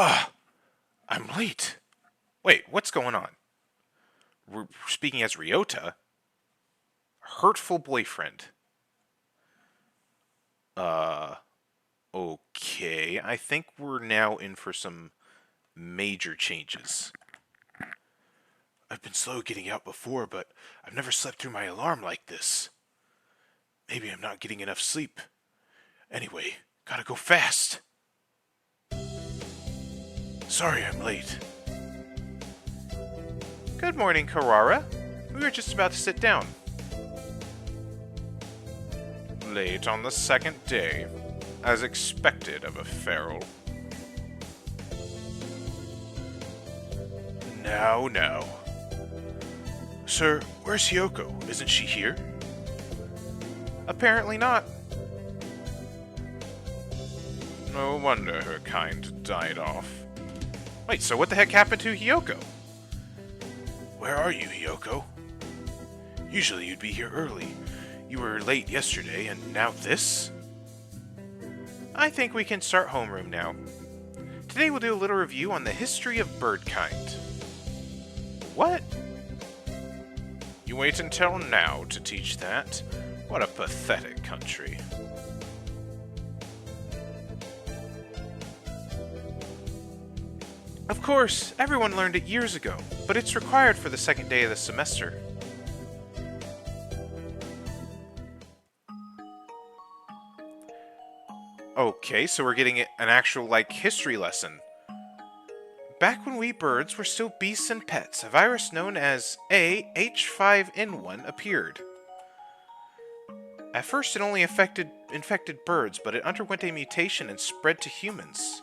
Ugh, I'm late. Wait, what's going on? We're speaking as Ryota? Hurtful boyfriend. Uh, okay. I think we're now in for some major changes. I've been slow getting out before, but I've never slept through my alarm like this. Maybe I'm not getting enough sleep. Anyway, gotta go fast. Sorry I'm late. Good morning, Karara. We were just about to sit down. Late on the second day, as expected of a feral. Now. Sir, where's Hiyoko? Isn't she here? Apparently not. No wonder her kind died off. Wait, so what the heck happened to Hiyoko? Where are you, Hiyoko? Usually you'd be here early. You were late yesterday, and now this? I think we can start homeroom now. Today we'll do a little review on the history of birdkind. What? You wait until now to teach that? What a pathetic country. Of course, everyone learned it years ago, but it's required for the second day of the semester. Okay, so we're getting an actual, history lesson. Back when we birds were still beasts and pets, a virus known as H5N1 appeared. At first it only infected birds, but it underwent a mutation and spread to humans.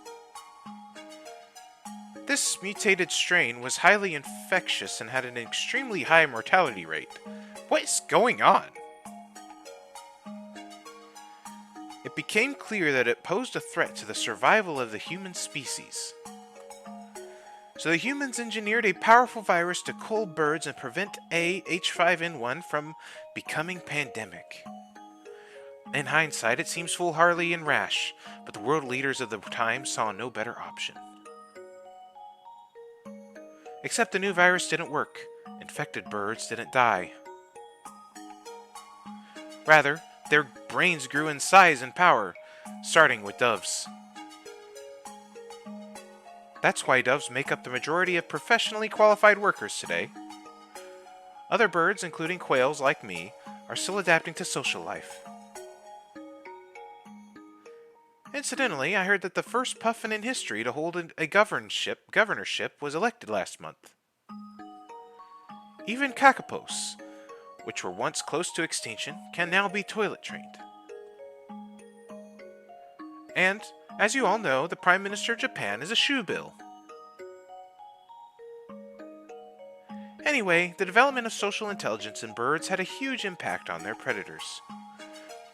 This mutated strain was highly infectious and had an extremely high mortality rate. What is going on? It became clear that it posed a threat to the survival of the human species. So the humans engineered a powerful virus to cull birds and prevent H5N1 from becoming pandemic. In hindsight, it seems foolhardy and rash, but the world leaders of the time saw no better option. Except the new virus didn't work. Infected birds didn't die. Rather, their brains grew in size and power, starting with doves. That's why doves make up the majority of professionally qualified workers today. Other birds, including quails like me, are still adapting to social life. Incidentally, I heard that the first puffin in history to hold a governorship was elected last month. Even kakapos, which were once close to extinction, can now be toilet trained. And, as you all know, the Prime Minister of Japan is a shoebill. Anyway, the development of social intelligence in birds had a huge impact on their predators.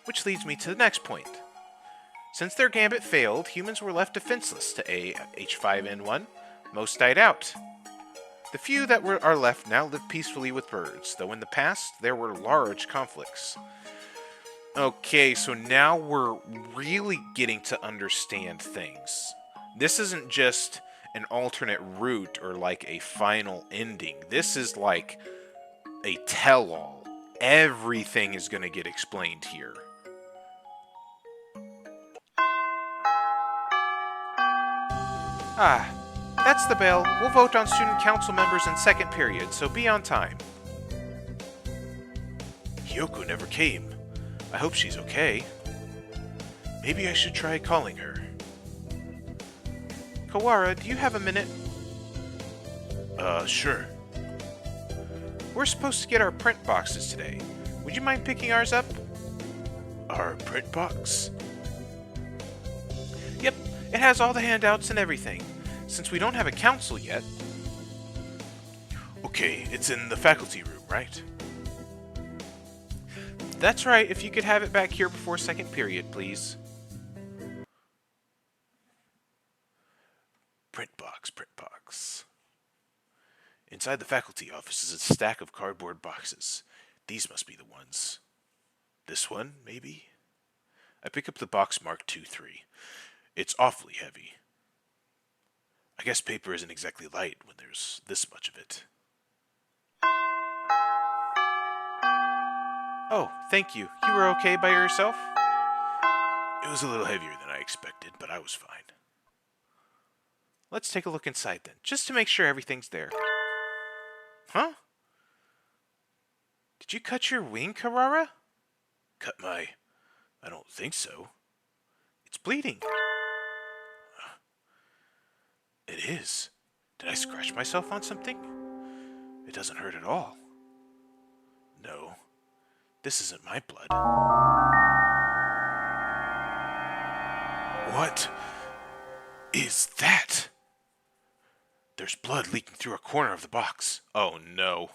Which leads me to the next point. Since their gambit failed, humans were left defenseless to H5N1. Most died out. The few that are left now live peacefully with birds, though in the past there were large conflicts. Okay, so now we're really getting to understand things. This isn't just an alternate route or like a final ending. This is like a tell-all. Everything is going to get explained here. Ah, that's the bell. We'll vote on student council members in second period, so be on time. Hiyoko never came. I hope she's okay. Maybe I should try calling her. Kawara, do you have a minute? Sure. We're supposed to get our print boxes today. Would you mind picking ours up? Our print box? Yep, it has all the handouts and everything. Since we don't have a council yet... Okay, it's in the faculty room, right? That's right, if you could have it back here before second period, please. Print box. Inside the faculty office is a stack of cardboard boxes. These must be the ones. This one, maybe? I pick up the box marked 2-3. It's awfully heavy. I guess paper isn't exactly light when there's this much of it. Oh, thank you. You were okay by yourself? It was a little heavier than I expected, but I was fine. Let's take a look inside then, just to make sure everything's there. Huh? Did you cut your wing, Carrara? Cut my... I don't think so. It's bleeding. It is. Did I scratch myself on something? It doesn't hurt at all. No, this isn't my blood. What is that? There's blood leaking through a corner of the box. Oh no.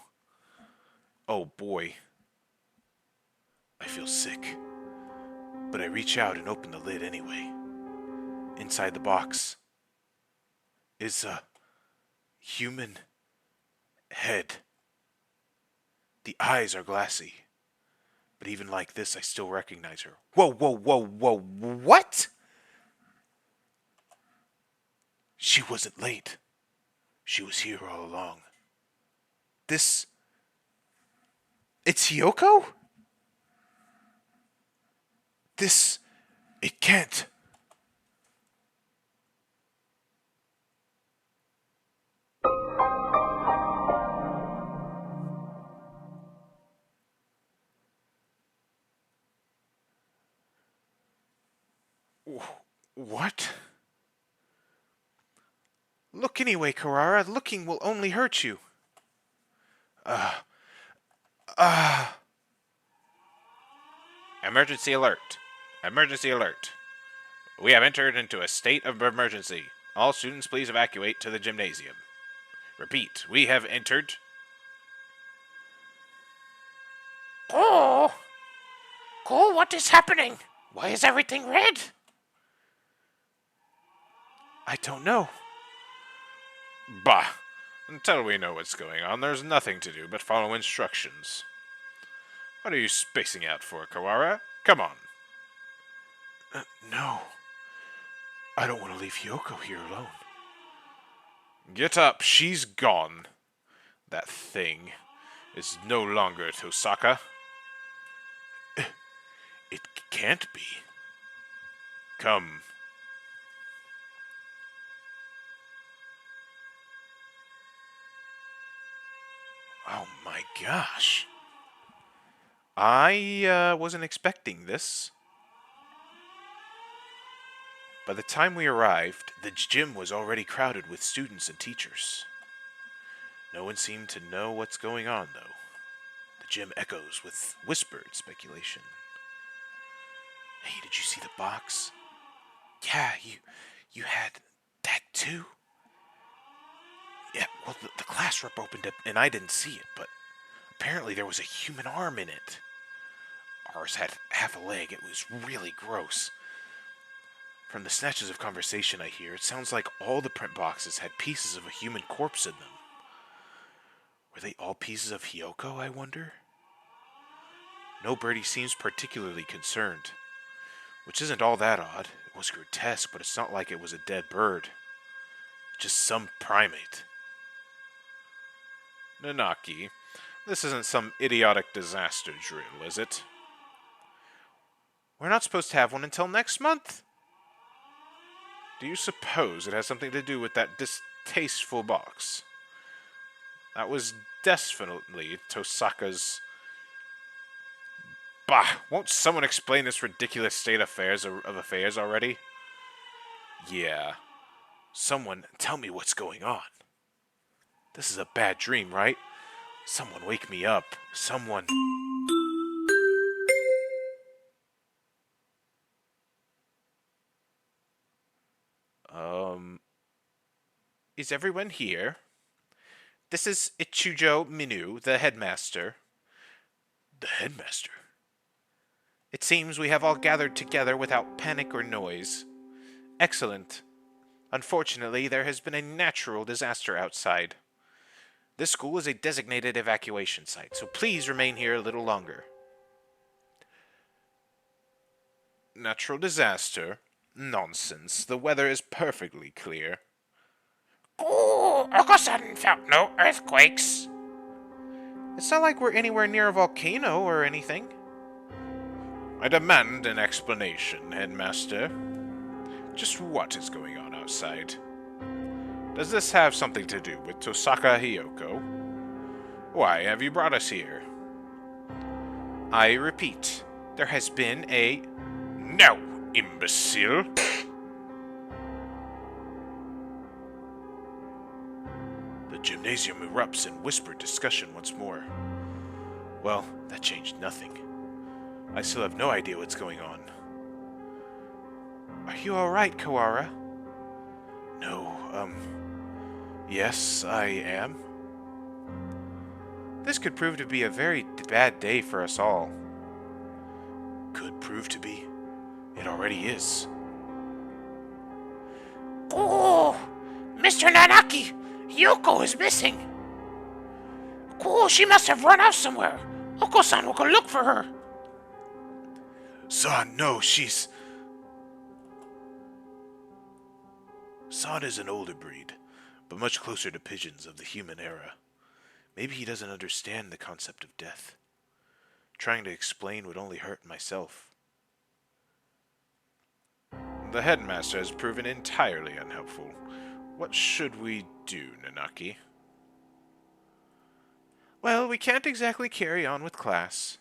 Oh boy. I feel sick. But I reach out and open the lid anyway. Inside the box is a human head. The eyes are glassy. But even like this, I still recognize her. Whoa, whoa, whoa, whoa, what? She wasn't late. She was here all along. It's Hiyoko? It can't. What? Look anyway, Carrara. Looking will only hurt you. Emergency alert. Emergency alert. We have entered into a state of emergency. All students please evacuate to the gymnasium. Repeat, we have entered... Cole! Cole, what is happening? Why is everything red? I don't know. Bah. Until we know what's going on, there's nothing to do but follow instructions. What are you spacing out for, Kawara? Come on. No. I don't want to leave Hiyoko here alone. Get up. She's gone. That thing is no longer Tosaka. It can't be. Come. Oh my gosh. I wasn't expecting this. By the time we arrived, the gym was already crowded with students and teachers. No one seemed to know what's going on, though. The gym echoes with whispered speculation. Hey, did you see the box? Yeah, you had that too? Yeah, well, the class rep opened it and I didn't see it, but apparently there was a human arm in it. Ours had half a leg. It was really gross. From the snatches of conversation I hear, it sounds like all the print boxes had pieces of a human corpse in them. Were they all pieces of Hiyoko, I wonder? Nobody seems particularly concerned, which isn't all that odd. It was grotesque, but it's not like it was a dead bird. Just some primate. Nanaki, this isn't some idiotic disaster drill, is it? We're not supposed to have one until next month. Do you suppose it has something to do with that distasteful box? That was definitely Tosaka's... Bah! Won't someone explain this ridiculous state of affairs already? Yeah. Someone tell me what's going on. This is a bad dream, right? Someone wake me up. Someone... Is everyone here? This is Ichijo Minu, the headmaster. The headmaster? It seems we have all gathered together without panic or noise. Excellent. Unfortunately, there has been a natural disaster outside. This school is a designated evacuation site, so please remain here a little longer. Natural disaster? Nonsense. The weather is perfectly clear. So Oko-san felt no earthquakes. It's not like we're anywhere near a volcano or anything. I demand an explanation, Headmaster. Just what is going on outside? Does this have something to do with Tosaka Hiyoko? Why have you brought us here? I repeat, there has been a... No, imbecile. The gymnasium erupts in whispered discussion once more. Well, that changed nothing. I still have no idea what's going on. Are you alright, Kawara? No, yes, I am. This could prove to be a very bad day for us all. Could prove to be. It already is. Oh, Mr. Nanaki, Hiyoko is missing. Oh, she must have run off somewhere. Oko-san will go look for her. San, no, she's... San is an older breed, but much closer to pigeons of the human era. Maybe he doesn't understand the concept of death. Trying to explain would only hurt myself. The headmaster has proven entirely unhelpful. What should we do, Nanaki? Well, we can't exactly carry on with class.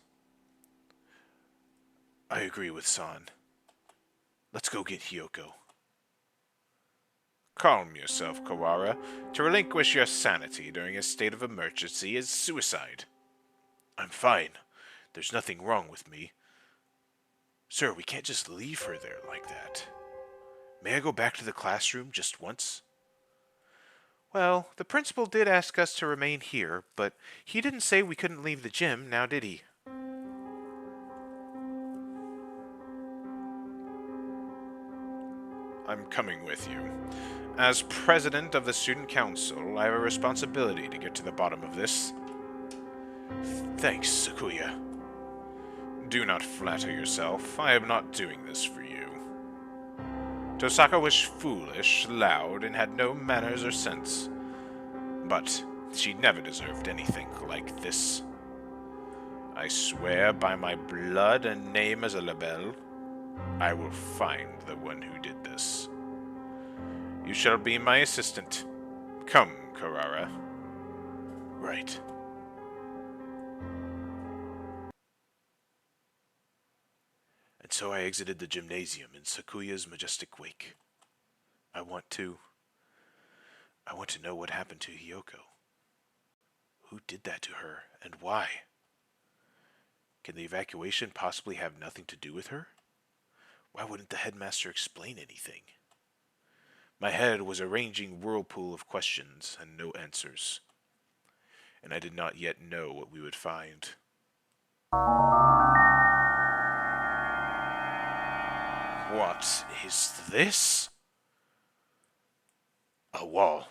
I agree with San. Let's go get Hiyoko. Calm yourself, Kawara. To relinquish your sanity during a state of emergency is suicide. I'm fine. There's nothing wrong with me. Sir, we can't just leave her there like that. May I go back to the classroom just once? Well, the principal did ask us to remain here, but he didn't say we couldn't leave the gym, now did he? I'm coming with you. As president of the student council, I have a responsibility to get to the bottom of this. Thanks, Sakuya. Do not flatter yourself. I am not doing this for you. Tosaka was foolish, loud, and had no manners or sense. But she never deserved anything like this. I swear by my blood and name as a label, I will find the one who did this. You shall be my assistant. Come, Karara. Right. And so I exited the gymnasium in Sakuya's majestic wake. I want to know what happened to Hiyoko. Who did that to her, and why? Can the evacuation possibly have nothing to do with her? Why wouldn't the headmaster explain anything? My head was a raging whirlpool of questions and no answers. And I did not yet know what we would find. What is this? A wall.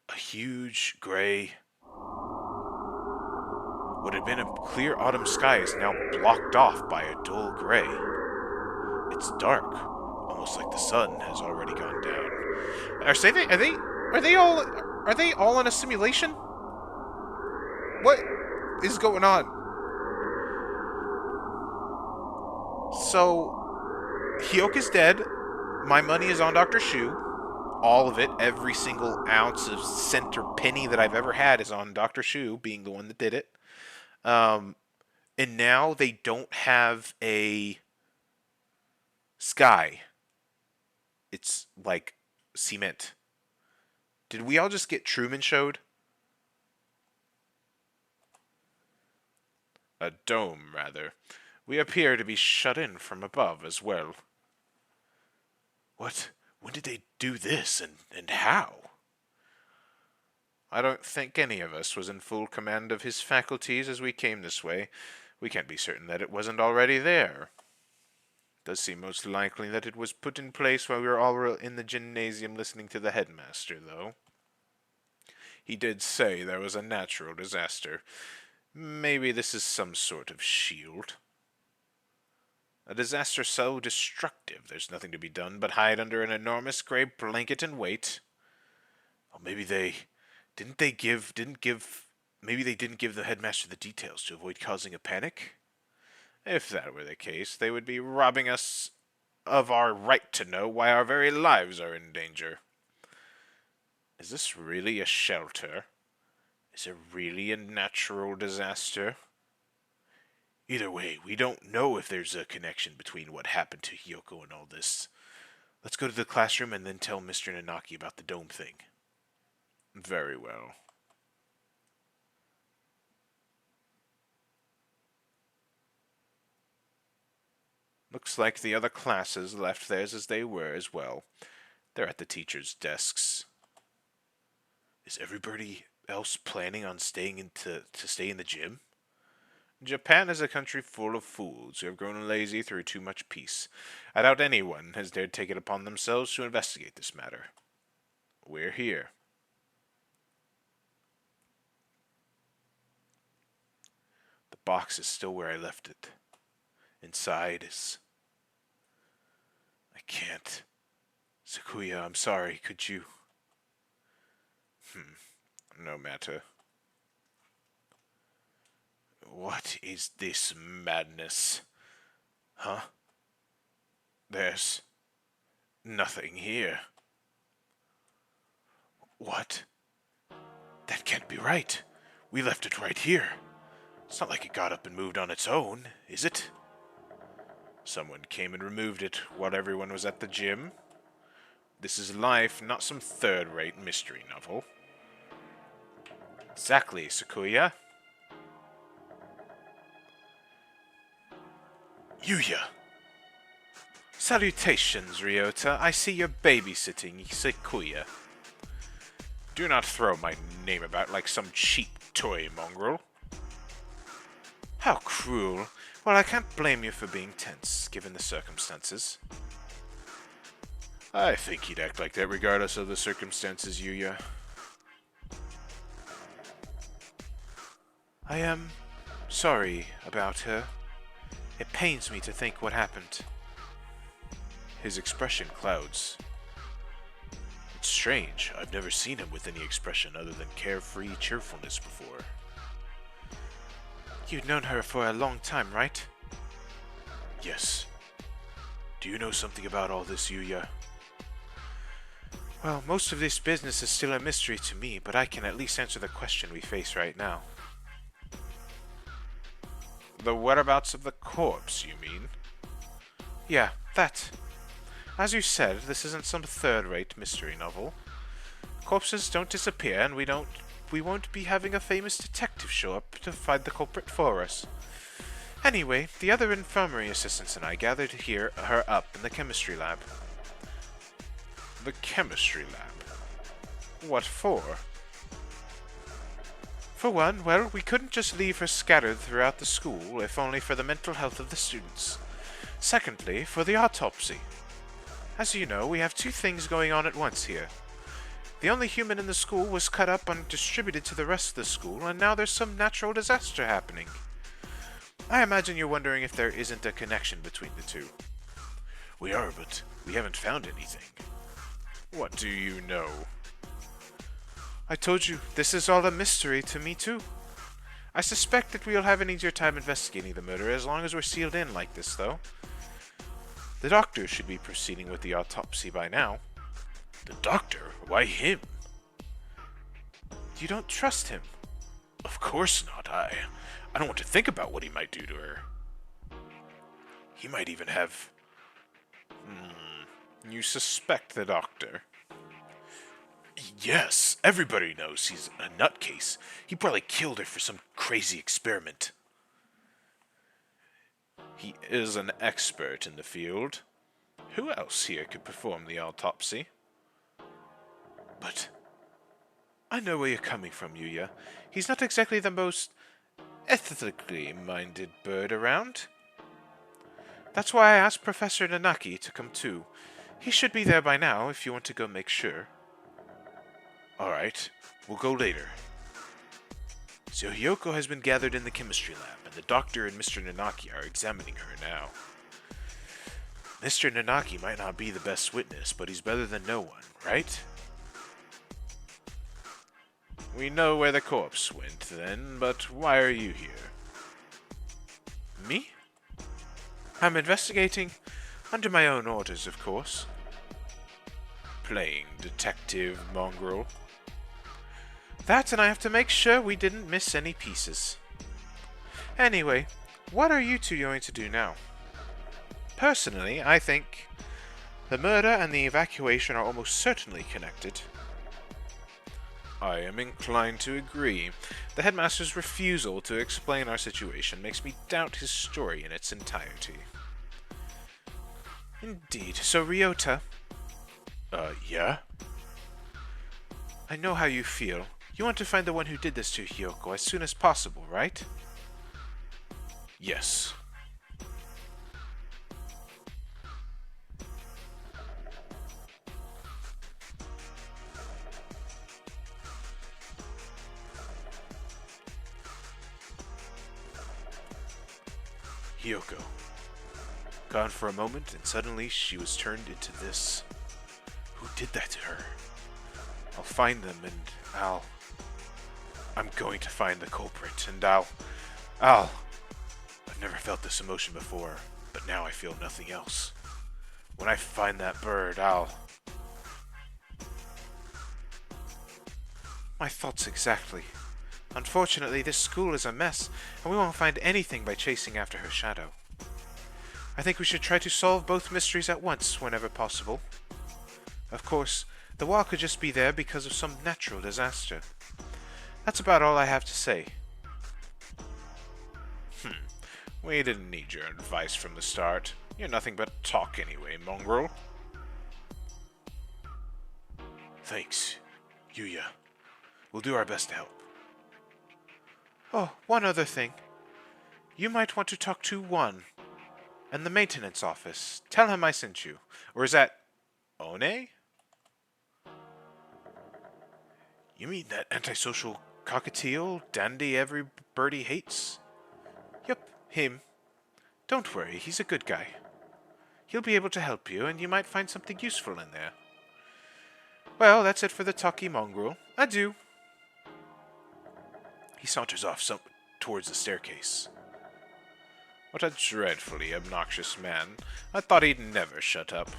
A huge, gray... What had been a clear autumn sky is now blocked off by a dull gray. It's dark, almost like the sun has already gone down. Are they all in a simulation? What is going on? So, Hyoka's dead. My money is on Dr. Shu. All of it, every single ounce of cent or penny that I've ever had is on Dr. Shu, being the one that did it. And now they don't have a sky. It's like cement. Did we all just get Truman showed? A dome, rather. We appear to be shut in from above as well. What? When did they do this, and how? I don't think any of us was in full command of his faculties as we came this way. We can't be certain that it wasn't already there. Does seem most likely that it was put in place while we were all in the gymnasium listening to the headmaster, though. He did say there was a natural disaster. Maybe this is some sort of shield. A disaster so destructive there's nothing to be done but hide under an enormous gray blanket and wait. Or maybe they Maybe they didn't give the headmaster the details to avoid causing a panic? If that were the case, they would be robbing us of our right to know why our very lives are in danger. Is this really a shelter? Is it really a natural disaster? Either way, we don't know if there's a connection between what happened to Hiyoko and all this. Let's go to the classroom and then tell Mr. Nanaki about the dome thing. Very well. Looks like the other classes left theirs as they were as well. They're at the teachers' desks. Is everybody else planning on staying to stay in the gym? Japan is a country full of fools who have grown lazy through too much peace. I doubt anyone has dared take it upon themselves to investigate this matter. We're here. The box is still where I left it. Inside is... I can't. Sakuya, I'm sorry, could you... No matter. What is this madness? Huh? There's... nothing here. What? That can't be right. We left it right here. It's not like it got up and moved on its own, is it? Someone came and removed it while everyone was at the gym. This is life, not some third-rate mystery novel. Exactly, Sakuya. Yuya. Salutations, Ryota. I see you're babysitting Sakuya. Do not throw my name about like some cheap toy mongrel. How cruel. Well, I can't blame you for being tense, given the circumstances. I think he'd act like that regardless of the circumstances, Yuya. I am sorry about her. It pains me to think what happened. His expression clouds. It's strange. I've never seen him with any expression other than carefree cheerfulness before. You've known her for a long time, right? Yes. Do you know something about all this, Yuya? Well, most of this business is still a mystery to me, but I can at least answer the question we face right now. The whereabouts of the corpse, you mean? Yeah, that. As you said, this isn't some third-rate mystery novel. Corpses don't disappear, and we won't be having a famous detective show up to find the culprit for us. Anyway, the other infirmary assistants and I gathered her up in the chemistry lab. The chemistry lab? What for? For one, well, we couldn't just leave her scattered throughout the school, if only for the mental health of the students. Secondly, for the autopsy. As you know, we have two things going on at once here. The only human in the school was cut up and distributed to the rest of the school, and now there's some natural disaster happening. I imagine you're wondering if there isn't a connection between the two. We are, but we haven't found anything. What do you know? I told you, this is all a mystery to me too. I suspect that we'll have an easier time investigating the murder as long as we're sealed in like this, though. The doctor should be proceeding with the autopsy by now. The doctor? Why him? You don't trust him? Of course not. I don't want to think about what he might do to her. He might even have... You suspect the doctor? Yes, everybody knows he's a nutcase. He probably killed her for some crazy experiment. He is an expert in the field. Who else here could perform the autopsy? But... I know where you're coming from, Yuya. He's not exactly the most ethically minded bird around. That's why I asked Professor Nanaki to come too. He should be there by now if you want to go make sure. Alright, we'll go later. So Hiyoko has been gathered in the chemistry lab, and the doctor and Mr. Nanaki are examining her now. Mr. Nanaki might not be the best witness, but he's better than no one, right? We know where the corpse went then, but why are you here? Me? I'm investigating, under my own orders, of course. Playing detective, mongrel? That, and I have to make sure we didn't miss any pieces. Anyway, what are you two going to do now? Personally, I think the murder and the evacuation are almost certainly connected. I am inclined to agree. The headmaster's refusal to explain our situation makes me doubt his story in its entirety. Indeed. So, Ryota? Yeah? I know how you feel. You want to find the one who did this to Hiyoko as soon as possible, right? Yes. Hiyoko. Gone for a moment, and suddenly she was turned into this. Who did that to her? I'll find them, and I'm going to find the culprit, and I've never felt this emotion before, but now I feel nothing else. When I find that bird, My thoughts exactly. Unfortunately, this school is a mess, and we won't find anything by chasing after her shadow. I think we should try to solve both mysteries at once, whenever possible. Of course, the wall could just be there because of some natural disaster. That's about all I have to say. We didn't need your advice from the start. You're nothing but talk anyway, mongrel. Thanks, Yuya. We'll do our best to help. Oh, one other thing. You might want to talk to One and the maintenance office. Tell him I sent you. Or is that One? You mean that antisocial cockatiel dandy every birdie hates? Yup, him. Don't worry, he's a good guy. He'll be able to help you, and you might find something useful in there. Well, that's it for the talky mongrel. Adieu. He saunters off towards the staircase. What a dreadfully obnoxious man. I thought he'd never shut up.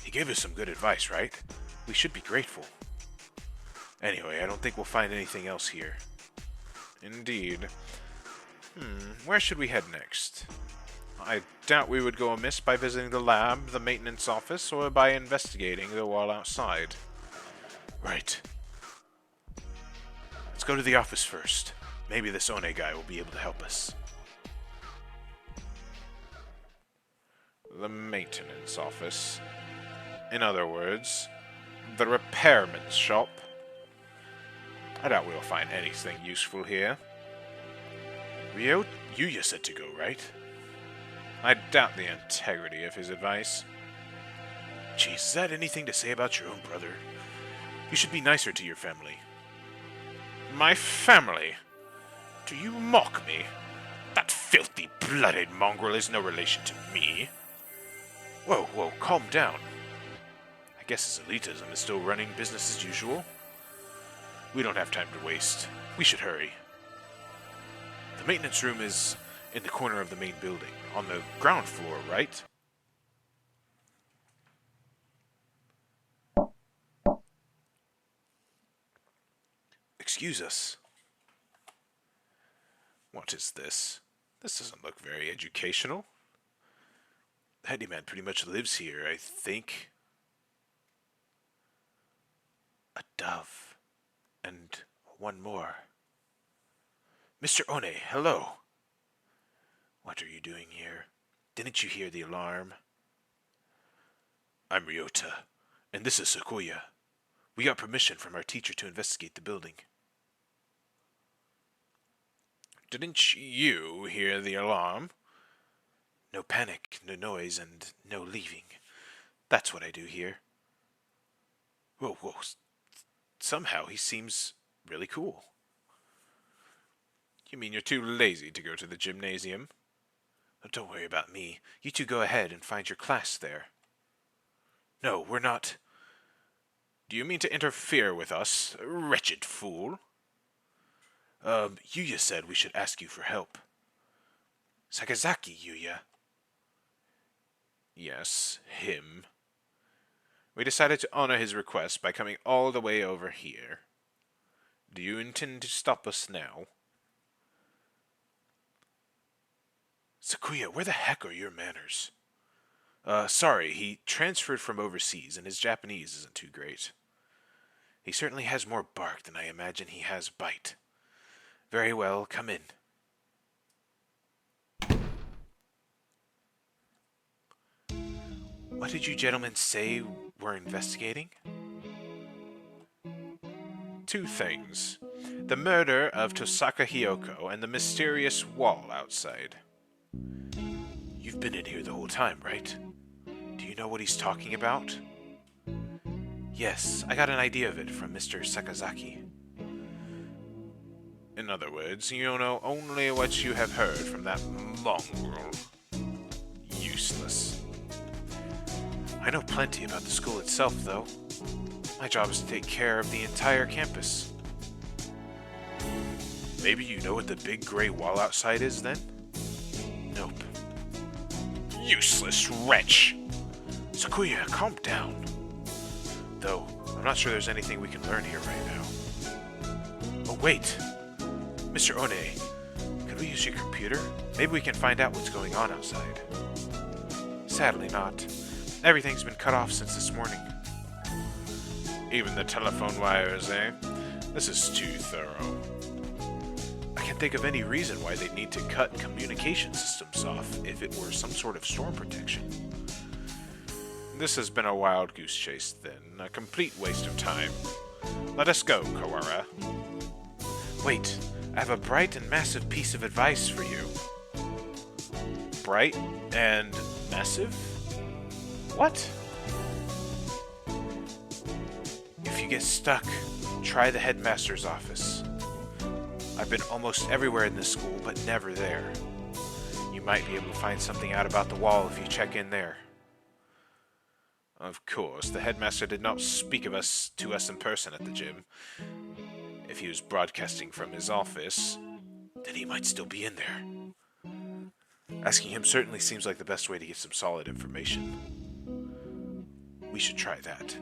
He gave us some good advice, right? We should be grateful. Anyway, I don't think we'll find anything else here. Indeed. Where should we head next? I doubt we would go amiss by visiting the lab, the maintenance office, or by investigating the wall outside. Right. Let's go to the office first. Maybe this One guy will be able to help us. The maintenance office. In other words, the repairman's shop. I doubt we'll find anything useful here. Yuya said to go, right? I doubt the integrity of his advice. Geez, is that anything to say about your own brother? You should be nicer to your family. My family? Do you mock me? That filthy, blooded mongrel is no relation to me. Whoa, calm down. I guess his elitism is still running business as usual. We don't have time to waste. We should hurry. The maintenance room is in the corner of the main building, on the ground floor, right? Excuse us. What is this? This doesn't look very educational. The handyman pretty much lives here, I think. A dove. And one more. Mr. One, hello. What are you doing here? Didn't you hear the alarm? I'm Ryota, and this is Sakuya. We got permission from our teacher to investigate the building. Didn't you hear the alarm? No panic, no noise, and no leaving. That's what I do here. Whoa. Somehow he seems really cool. You mean you're too lazy to go to the gymnasium? Oh, don't worry about me. You two go ahead and find your class there. No, we're not. Do you mean to interfere with us, wretched fool? Yuya said we should ask you for help. Sakazaki, Yuya. Yes, him. We decided to honor his request by coming all the way over here. Do you intend to stop us now? Sakuya, where the heck are your manners? Sorry, he transferred from overseas and his Japanese isn't too great. He certainly has more bark than I imagine he has bite. Very well, come in. What did you gentlemen say we're investigating? Two things. The murder of Tosaka Hiyoko and the mysterious wall outside. You've been in here the whole time, right? Do you know what he's talking about? Yes, I got an idea of it from Mr. Sakazaki. In other words, you know only what you have heard from that mongrel. Useless. I know plenty about the school itself, though. My job is to take care of the entire campus. Maybe you know what the big gray wall outside is, then? Nope. Useless wretch! Sakuya, calm down. Though, I'm not sure there's anything we can learn here right now. Oh, wait! Mr. One, could we use your computer? Maybe we can find out what's going on outside. Sadly not. Everything's been cut off since this morning. Even the telephone wires, eh? This is too thorough. I can't think of any reason why they'd need to cut communication systems off if it were some sort of storm protection. This has been a wild goose chase, then. A complete waste of time. Let us go, Kawara. Wait, I have a bright and massive piece of advice for you. Bright and massive? What? If you get stuck, try the headmaster's office. I've been almost everywhere in this school, but never there. You might be able to find something out about the wall if you check in there. Of course, the headmaster did not speak to us in person at the gym. If he was broadcasting from his office, then he might still be in there. Asking him certainly seems like the best way to get some solid information. We should try that.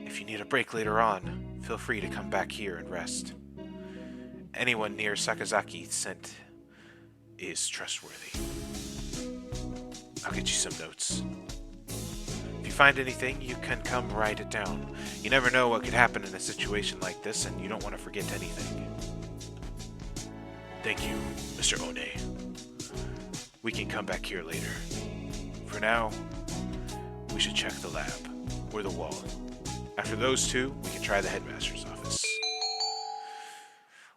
If you need a break later on, feel free to come back here and rest. Anyone near Sakazaki sent is trustworthy. I'll get you some notes. If you find anything, you can come write it down. You never know what could happen in a situation like this, and you don't want to forget anything. Thank you, Mr. One. We can come back here later. For now, we should check the lab, or the wall. After those two, we can try the headmaster's office.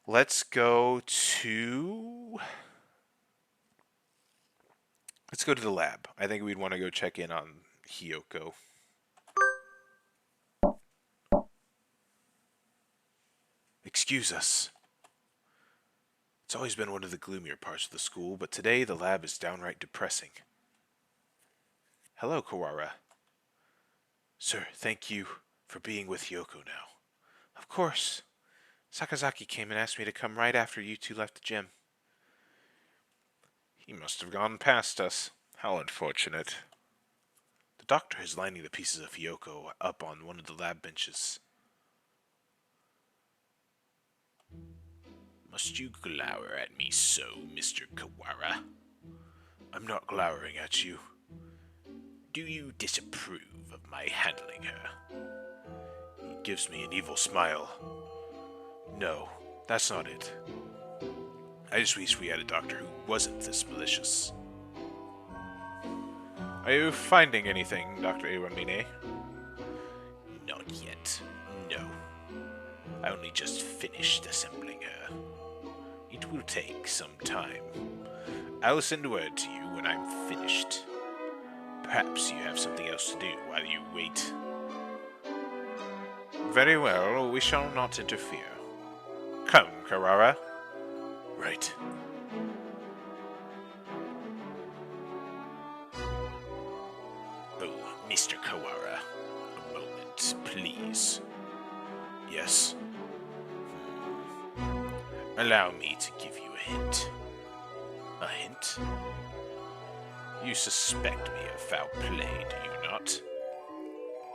Let's go to the lab. I think we'd want to go check in on Hiyoko. Excuse us. It's always been one of the gloomier parts of the school, but today the lab is downright depressing. Hello, Kawara. Sir, thank you for being with Hiyoko now. Of course. Sakazaki came and asked me to come right after you two left the gym. He must have gone past us. How unfortunate. The doctor is lining the pieces of Hiyoko up on one of the lab benches. Must you glower at me so, Mr. Kawara? I'm not glowering at you. Do you disapprove of my handling her? He gives me an evil smile. No, that's not it. I just wish we had a doctor who wasn't this malicious. Are you finding anything, Dr. Iwamine? Not yet, no. I only just finished assembling her. It will take some time. I'll send word to you when I'm finished. Perhaps you have something else to do while you wait. Very well, we shall not interfere. Come, Kawara. Right. Oh, Mr. Kawara, a moment. hint, please. Yes. Allow me to give you a hint. A hint? You suspect me of foul play, do you not?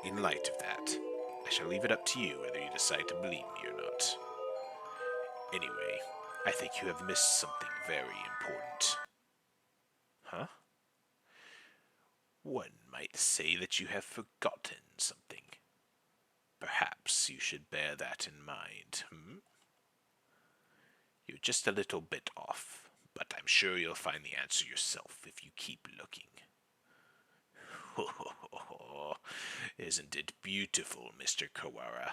In light of that, I shall leave it up to you whether you decide to believe me or not. Anyway, I think you have missed something very important. Huh? One might say that you have forgotten something. Perhaps you should bear that in mind, You're just a little bit off, but I'm sure you'll find the answer yourself if you keep looking. Isn't it beautiful, Mr. Kawara?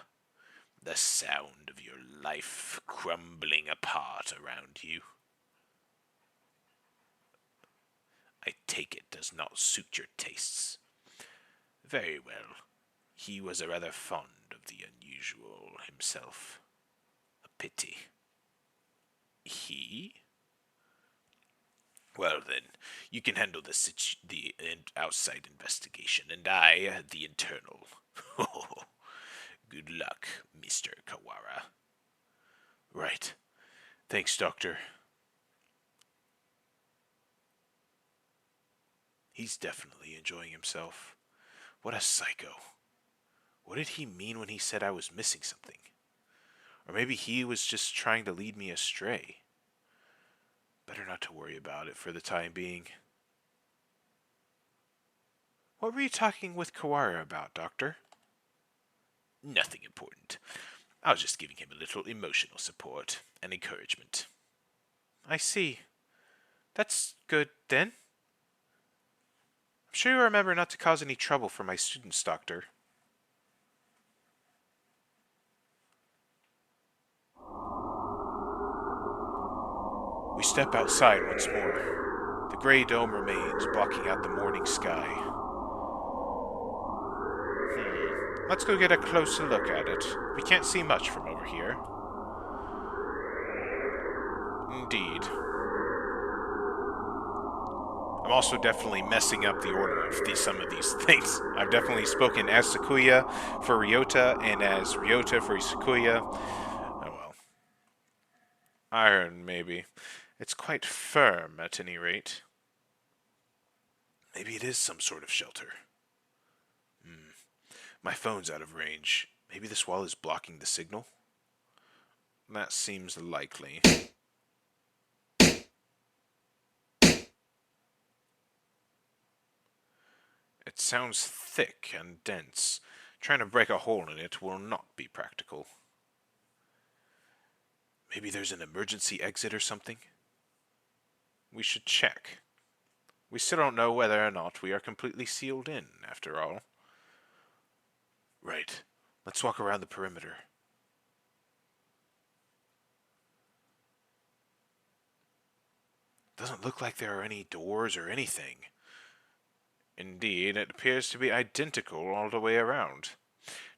The sound of your life crumbling apart around you. I take it does not suit your tastes. Very well. He was a rather fond of the unusual himself. A pity. He? Well then, you can handle the outside investigation, and I, the internal. Good luck, Mr. Kawara. Right. Thanks, Doctor. He's definitely enjoying himself. What a psycho. What did he mean when he said I was missing something? Or maybe he was just trying to lead me astray. Better not to worry about it for the time being. What were you talking with Kawara about, Doctor? Nothing important. I was just giving him a little emotional support and encouragement. I see. That's good, then. I'm sure you remember not to cause any trouble for my students, Doctor. We step outside once more. The gray dome remains, blocking out the morning sky. Let's go get a closer look at it. We can't see much from over here. Indeed. I'm also definitely messing up the order of some of these things. I've definitely spoken as Sakuya for Ryota and as Ryota for Sakuya. Oh well. Iron, maybe. It's quite firm, at any rate. Maybe it is some sort of shelter. My phone's out of range. Maybe this wall is blocking the signal? That seems likely. It sounds thick and dense. Trying to break a hole in it will not be practical. Maybe there's an emergency exit or something? We should check. We still don't know whether or not we are completely sealed in, after all. Right. Let's walk around the perimeter. Doesn't look like there are any doors or anything. Indeed, it appears to be identical all the way around.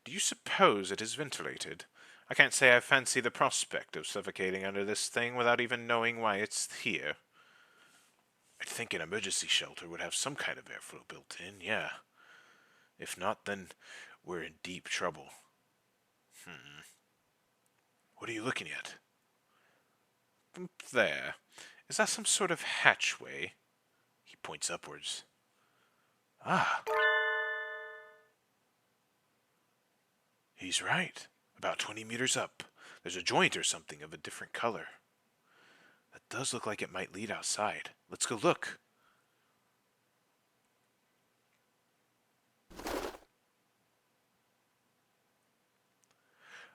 Do you suppose it is ventilated? I can't say I fancy the prospect of suffocating under this thing without even knowing why it's here. I'd think an emergency shelter would have some kind of airflow built in, yeah. If not, then we're in deep trouble. What are you looking at? Up there. Is that some sort of hatchway? He points upwards. Ah. He's right. About 20 meters up. There's a joint or something of a different color. That does look like it might lead outside. Let's go look.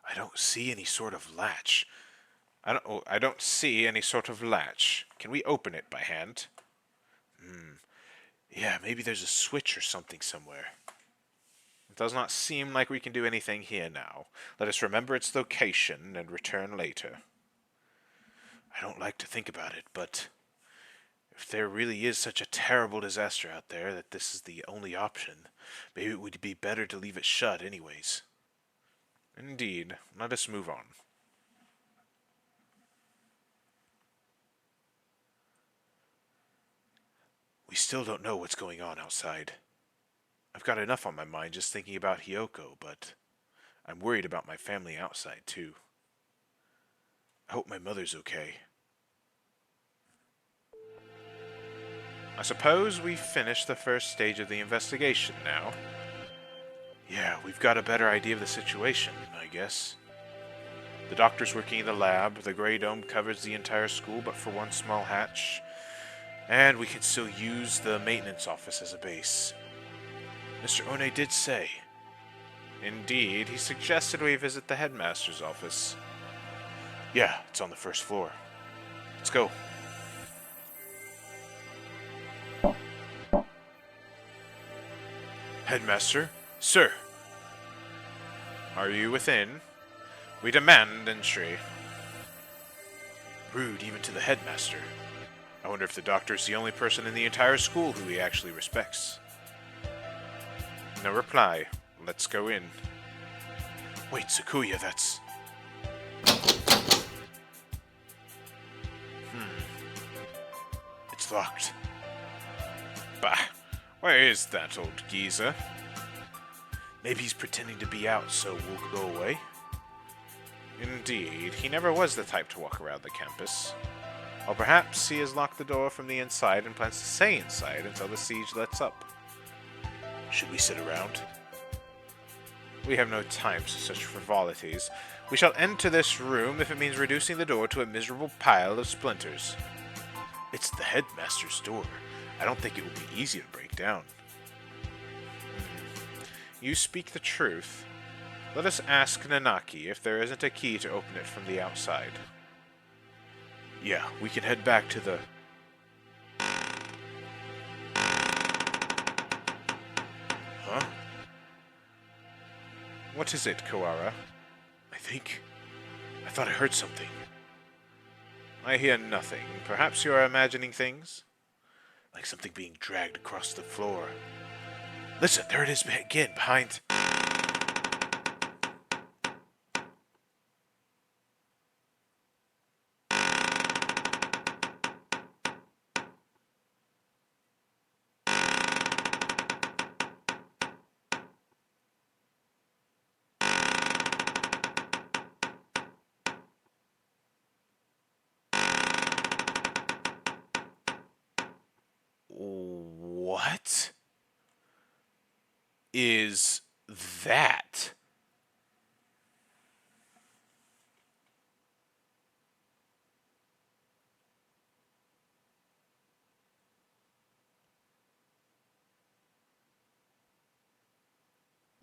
I don't see any sort of latch. I don't see any sort of latch. Can we open it by hand? Yeah, maybe there's a switch or something somewhere. It does not seem like we can do anything here now. Let us remember its location and return later. I don't like to think about it, but if there really is such a terrible disaster out there that this is the only option, maybe it would be better to leave it shut anyways. Indeed. Let us move on. We still don't know what's going on outside. I've got enough on my mind just thinking about Hiyoko, but I'm worried about my family outside, too. I hope my mother's okay. I suppose we've finished the first stage of the investigation now. Yeah, we've got a better idea of the situation, I guess. The doctor's working in the lab, the gray dome covers the entire school but for one small hatch, and we can still use the maintenance office as a base. Mr. One did say. Indeed, he suggested we visit the headmaster's office. Yeah, it's on the first floor. Let's go. Headmaster, sir. Are you within? We demand entry. Rude even to the headmaster. I wonder if the doctor's the only person in the entire school who he actually respects. No reply. Let's go in. Wait, Sakuya, that's... It's locked. Bah, where is that old geezer? Maybe he's pretending to be out, so we'll go away? Indeed, he never was the type to walk around the campus. Or perhaps he has locked the door from the inside and plans to stay inside until the siege lets up. Should we sit around? We have no time for such frivolities. We shall enter this room if it means reducing the door to a miserable pile of splinters. It's the headmaster's door. I don't think it will be easy to break down. You speak the truth. Let us ask Nanaki if there isn't a key to open it from the outside. Yeah, we can head back to the... Huh? What is it, Kawara? I thought I heard something. I hear nothing. Perhaps you are imagining things? Like something being dragged across the floor. Listen, there it is again, behind... What is that?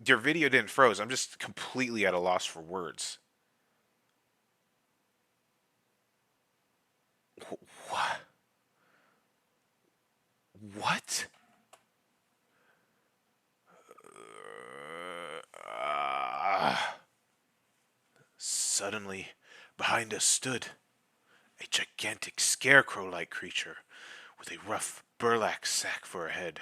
Your video didn't froze. I'm just completely at a loss for words. What? What? Suddenly, behind us stood a gigantic scarecrow-like creature with a rough burlap sack for a head.